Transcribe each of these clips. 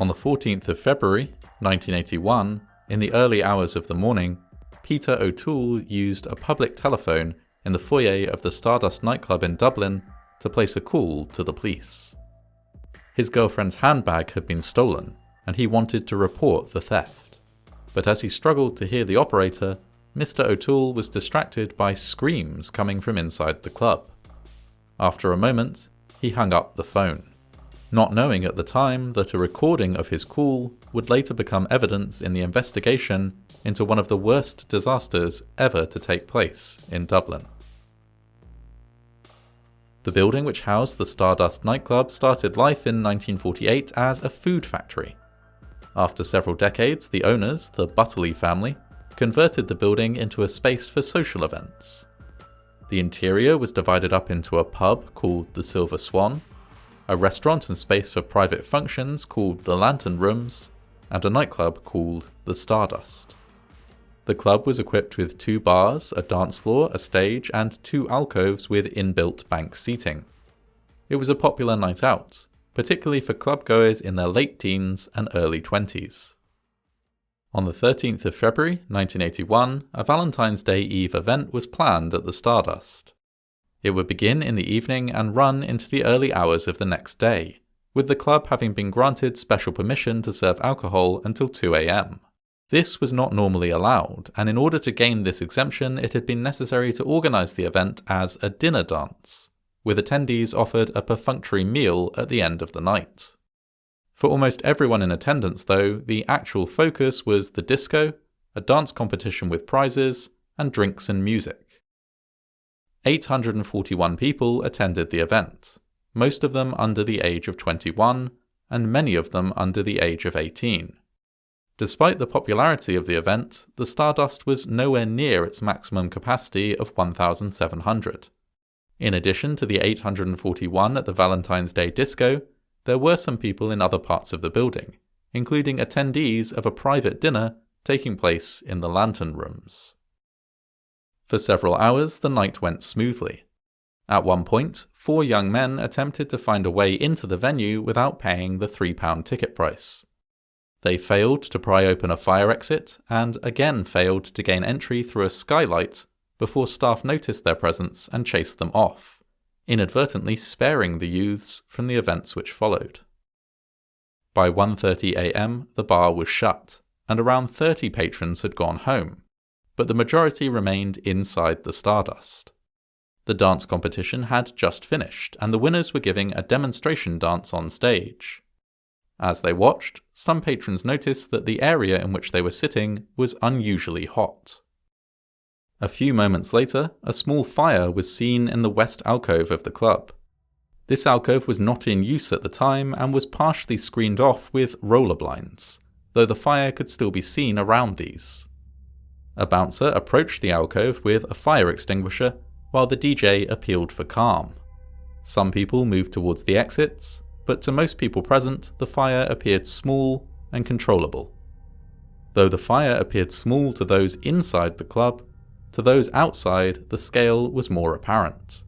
On the 14th of February, 1981, in the early hours of the morning, Peter O'Toole used a public telephone in the foyer of the Stardust Nightclub in Dublin to place a call to the police. His girlfriend's handbag had been stolen, and he wanted to report the theft. But as he struggled to hear the operator, Mr. O'Toole was distracted by screams coming from inside the club. After a moment, he hung up the phone, not knowing at the time that a recording of his call would later become evidence in the investigation into one of the worst disasters ever to take place in Dublin. The building which housed the Stardust Nightclub started life in 1948 as a food factory. After several decades, the owners, the Butterley family, converted the building into a space for social events. The interior was divided up into a pub called the Silver Swan, a restaurant and space for private functions called the Lantern Rooms, and a nightclub called the Stardust. The club was equipped with 2 bars, a dance floor, a stage, and 2 alcoves with inbuilt bank seating. It was a popular night out, particularly for club-goers in their late teens and early 20s. On the 13th of February 1981, a Valentine's Day Eve event was planned at the Stardust. It would begin in the evening and run into the early hours of the next day, with the club having been granted special permission to serve alcohol until 2 a.m. This was not normally allowed, and in order to gain this exemption, it had been necessary to organise the event as a dinner dance, with attendees offered a perfunctory meal at the end of the night. For almost everyone in attendance, though, the actual focus was the disco, a dance competition with prizes, and drinks and music. 841 people attended the event, most of them under the age of 21, and many of them under the age of 18. Despite the popularity of the event, the Stardust was nowhere near its maximum capacity of 1,700. In addition to the 841 at the Valentine's Day disco, there were some people in other parts of the building, including attendees of a private dinner taking place in the Lantern Rooms. For several hours, the night went smoothly. At one point, 4 young men attempted to find a way into the venue without paying the £3 ticket price. They failed to pry open a fire exit, and again failed to gain entry through a skylight before staff noticed their presence and chased them off, inadvertently sparing the youths from the events which followed. By 1:30 a.m, the bar was shut, and around 30 patrons had gone home, but the majority remained inside the Stardust. The dance competition had just finished, and the winners were giving a demonstration dance on stage. As they watched, some patrons noticed that the area in which they were sitting was unusually hot. A few moments later, a small fire was seen in the west alcove of the club. This alcove was not in use at the time and was partially screened off with roller blinds, though the fire could still be seen around these. A bouncer approached the alcove with a fire extinguisher while the DJ appealed for calm. Some people moved towards the exits, but to most people present, the fire appeared small and controllable. Though the fire appeared small to those inside the club, to those outside the scale was more apparent.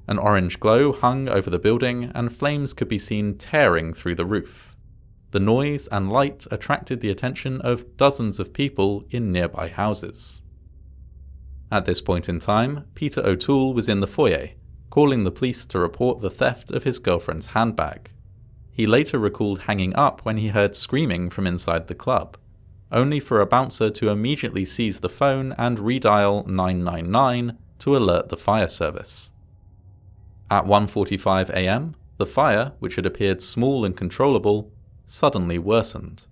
An orange glow hung over the building and flames could be seen tearing through the roof. The noise and light attracted the attention of dozens of people in nearby houses. At this point in time, Peter O'Toole was in the foyer, calling the police to report the theft of his girlfriend's handbag. He later recalled hanging up when he heard screaming from inside the club, only for a bouncer to immediately seize the phone and redial 999 to alert the fire service. At 1:45 a.m, the fire, which had appeared small and controllable, suddenly worsened.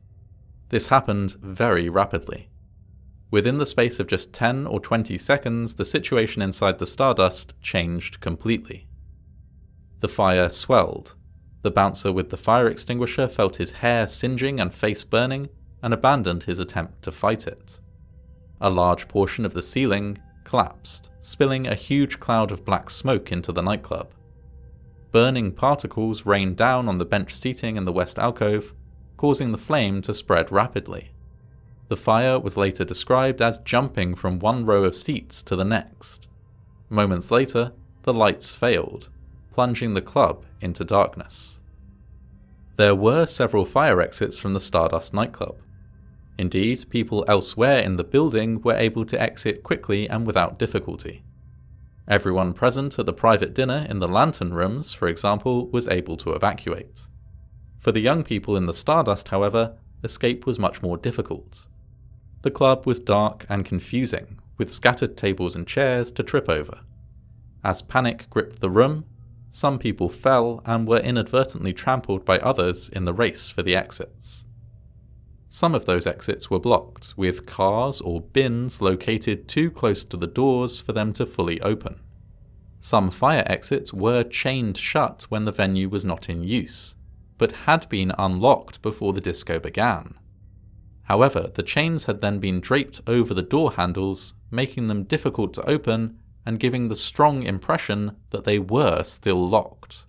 This happened very rapidly. Within the space of just 10 or 20 seconds, the situation inside the Stardust changed completely. The fire swelled. The bouncer with the fire extinguisher felt his hair singeing and face burning, and abandoned his attempt to fight it. A large portion of the ceiling collapsed, spilling a huge cloud of black smoke into the nightclub. Burning particles rained down on the bench seating in the west alcove, causing the flame to spread rapidly. The fire was later described as jumping from one row of seats to the next. Moments later, the lights failed, plunging the club into darkness. There were several fire exits from the Stardust Nightclub. Indeed, people elsewhere in the building were able to exit quickly and without difficulty. Everyone present at the private dinner in the Lantern Rooms, for example, was able to evacuate. For the young people in the Stardust, however, escape was much more difficult. The club was dark and confusing, with scattered tables and chairs to trip over. As panic gripped the room, some people fell and were inadvertently trampled by others in the race for the exits. Some of those exits were blocked, with cars or bins located too close to the doors for them to fully open. Some fire exits were chained shut when the venue was not in use, but had been unlocked before the disco began. However, the chains had then been draped over the door handles, making them difficult to open and giving the strong impression that they were still locked.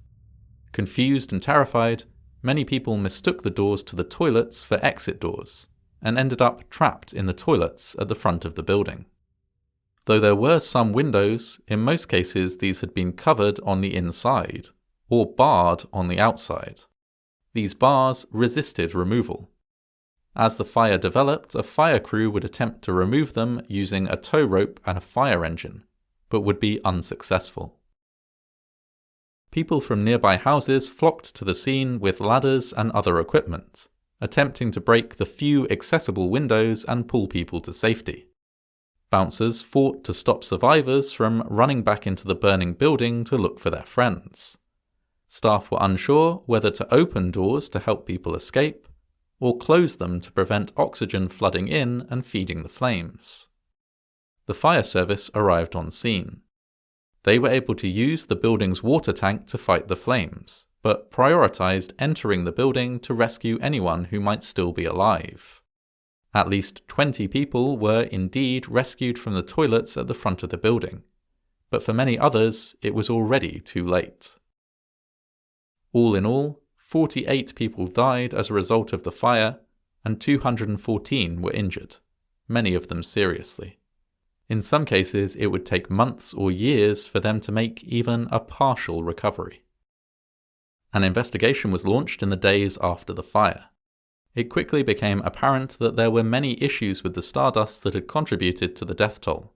Confused and terrified, many people mistook the doors to the toilets for exit doors, and ended up trapped in the toilets at the front of the building. Though there were some windows, in most cases these had been covered on the inside, or barred on the outside. These bars resisted removal. As the fire developed, a fire crew would attempt to remove them using a tow rope and a fire engine, but would be unsuccessful. People from nearby houses flocked to the scene with ladders and other equipment, attempting to break the few accessible windows and pull people to safety. Bouncers fought to stop survivors from running back into the burning building to look for their friends. Staff were unsure whether to open doors to help people escape, or close them to prevent oxygen flooding in and feeding the flames. The fire service arrived on scene. They were able to use the building's water tank to fight the flames, but prioritized entering the building to rescue anyone who might still be alive. At least 20 people were indeed rescued from the toilets at the front of the building, but for many others it was already too late. All in all, 48 people died as a result of the fire, and 214 were injured, many of them seriously. In some cases, it would take months or years for them to make even a partial recovery. An investigation was launched in the days after the fire. It quickly became apparent that there were many issues with the Stardust that had contributed to the death toll.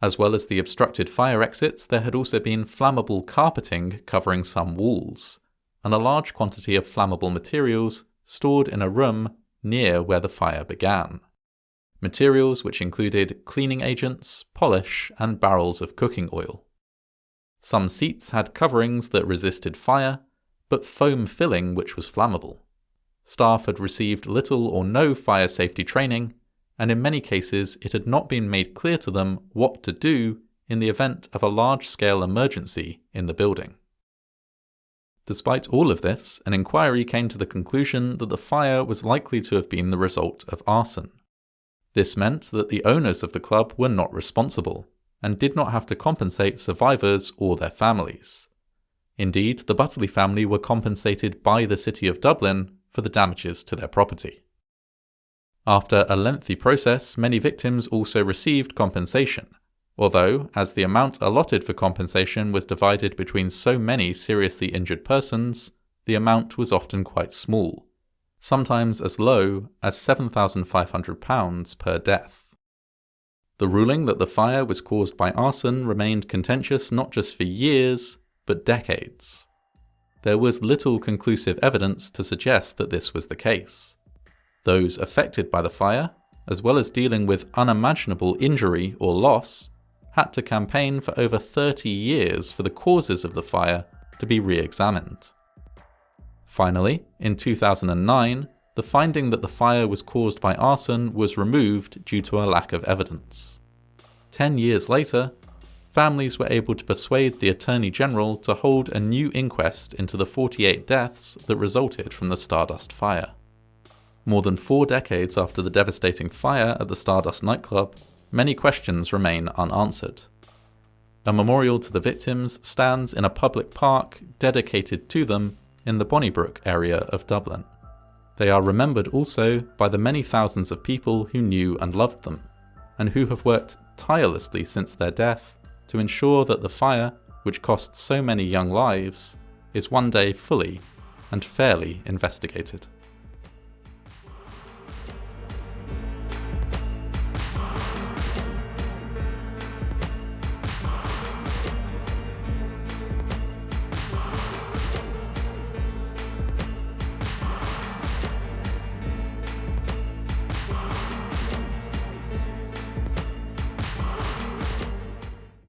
As well as the obstructed fire exits, there had also been flammable carpeting covering some walls, and a large quantity of flammable materials stored in a room near where the fire began. Materials which included cleaning agents, polish, and barrels of cooking oil. Some seats had coverings that resisted fire, but foam filling which was flammable. Staff had received little or no fire safety training, and in many cases it had not been made clear to them what to do in the event of a large-scale emergency in the building. Despite all of this, an inquiry came to the conclusion that the fire was likely to have been the result of arson. This meant that the owners of the club were not responsible, and did not have to compensate survivors or their families. Indeed, the Butterley family were compensated by the city of Dublin for the damages to their property. After a lengthy process, many victims also received compensation, although, as the amount allotted for compensation was divided between so many seriously injured persons, the amount was often quite small, sometimes as low as £7,500 per death. The ruling that the fire was caused by arson remained contentious not just for years, but decades. There was little conclusive evidence to suggest that this was the case. Those affected by the fire, as well as dealing with unimaginable injury or loss, had to campaign for over 30 years for the causes of the fire to be re-examined. Finally, in 2009, the finding that the fire was caused by arson was removed due to a lack of evidence. 10 years later, families were able to persuade the Attorney General to hold a new inquest into the 48 deaths that resulted from the Stardust fire. More than 4 decades after the devastating fire at the Stardust Nightclub, many questions remain unanswered. A memorial to the victims stands in a public park dedicated to them in the Bonnybrook area of Dublin. They are remembered also by the many thousands of people who knew and loved them, and who have worked tirelessly since their death to ensure that the fire, which cost so many young lives, is one day fully and fairly investigated.